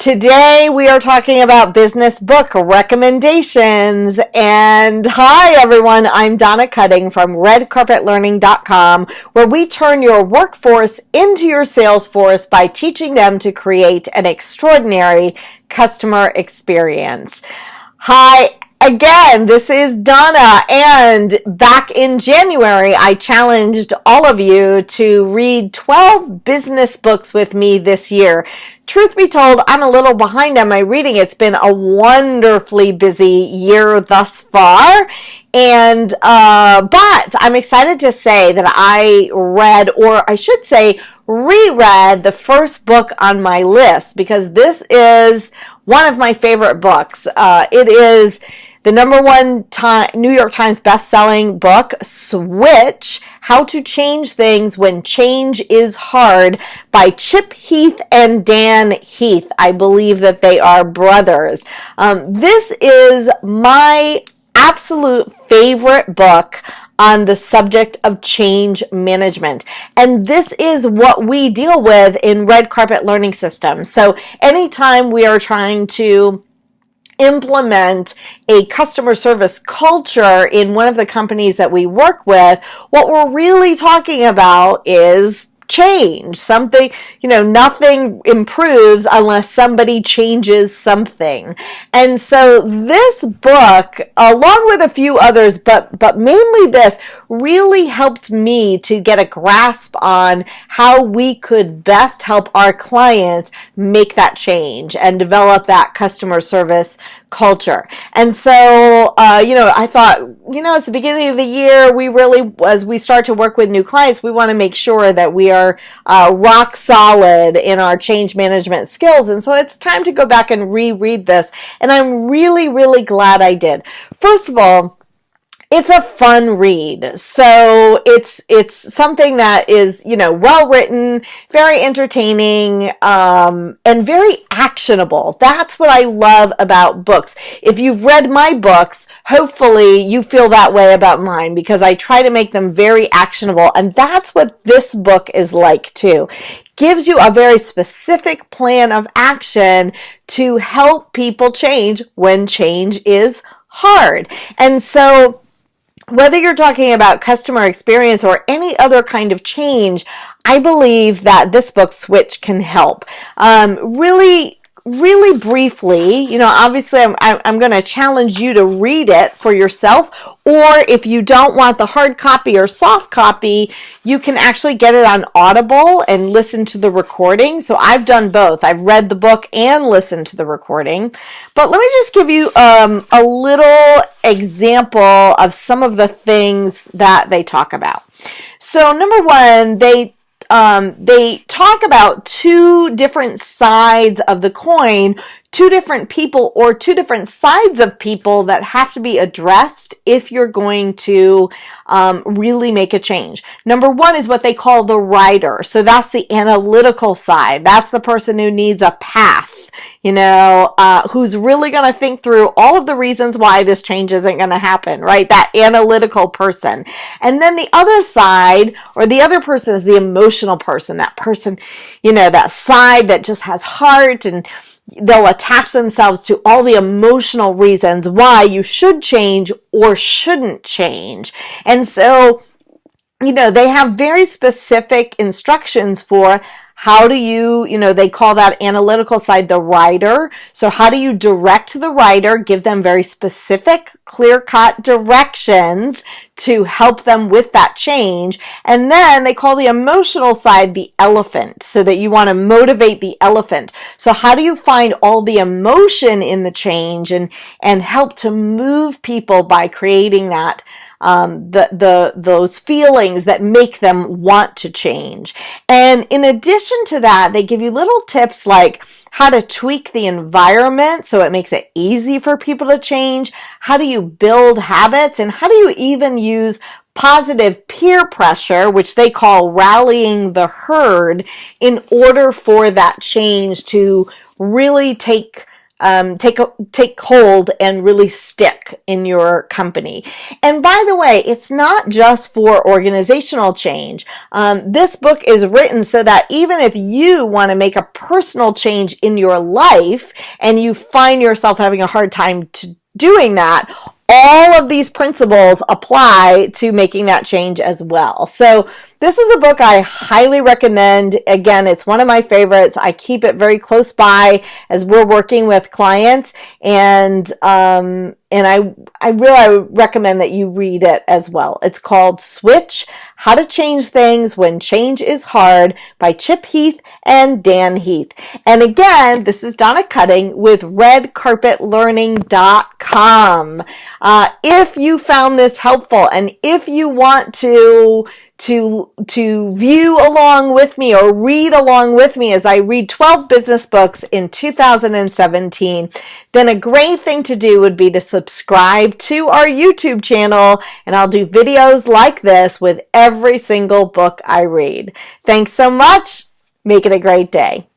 Today we are talking about business book recommendations. And hi everyone, I'm Donna Cutting from redcarpetlearning.com, where we turn your workforce into your sales force by teaching them to create an extraordinary customer experience. Hi again, this is Donna, and back in January, I challenged all of you to read 12 business books with me this year. Truth be told, I'm a little behind on my reading. It's been a wonderfully busy year thus far, and but I'm excited to say that I read, or I should say, reread the first book on my list, because this is one of my favorite books. It is the number one New York Times best-selling book, Switch: How to Change Things When Change is Hard, by Chip Heath and Dan Heath. I believe that they are brothers. This is my absolute favorite book on the subject of change management. And this is what we deal with in Red Carpet Learning Systems. So anytime we are trying to implement a customer service culture in one of the companies that we work with, what we're really talking about is change. Something, nothing improves unless somebody changes something. And so this book, along with a few others, but mainly this, really helped me to get a grasp on how we could best help our clients make that change and develop that customer service culture. And so, I thought, it's the beginning of the year. We really, as we start to work with new clients, we want to make sure that we are rock solid in our change management skills. And so it's time to go back and reread this. And I'm really, really glad I did. First of all, it's a fun read. So it's something that is, well written, very entertaining, and very actionable. That's what I love about books. If you've read my books, hopefully you feel that way about mine, because I try to make them very actionable. And that's what this book is like too. Gives you a very specific plan of action to help people change when change is hard. And so whether you're talking about customer experience or any other kind of change, I believe that this book, Switch, can help. Really briefly, obviously I'm going to challenge you to read it for yourself, or if you don't want the hard copy or soft copy, you can actually get it on Audible and listen to the recording. So I've done both. I've read the book and listened to the recording. But let me just give you a little example of some of the things that they talk about. So number one, they talk about two different sides of the coin, two different people or two different sides of people that have to be addressed if you're going to really make a change. Number one is what they call the writer. So that's the analytical side. That's the person who needs a path, who's really going to think through all of the reasons why this change isn't going to happen, right? That analytical person. And then the other side, or the other person, is the emotional person. That person, that side that just has heart, and they'll attach themselves to all the emotional reasons why you should change or shouldn't change. And so, they have very specific instructions for how do you, they call that analytical side the writer. So how do you direct the writer, give them very specific, clear-cut directions to help them with that change. And then they call the emotional side the elephant, so that you want to motivate the elephant. So how do you find all the emotion in the change and help to move people by creating that those feelings that make them want to change. And in addition to that, they give you little tips like how to tweak the environment so it makes it easy for people to change, how do you build habits, and how do you even use positive peer pressure, which they call rallying the herd, in order for that change to really take take hold and really stick in your company. And by the way, it's not just for organizational change. This book is written so that even if you want to make a personal change in your life and you find yourself having a hard time doing that, all of these principles apply to making that change as well. So this is a book I highly recommend. Again, it's one of my favorites. I keep it very close by as we're working with clients, and I really recommend that you read it as well. It's called Switch: How to Change Things When Change is Hard by Chip Heath and Dan Heath. And again, this is Donna Cutting with redcarpetlearning.com. If you found this helpful, and if you want to view along with me or read along with me as I read 12 business books in 2017, then a great thing to do would be to subscribe to our YouTube channel, and I'll do videos like this with every single book I read. Thanks so much. Make it a great day.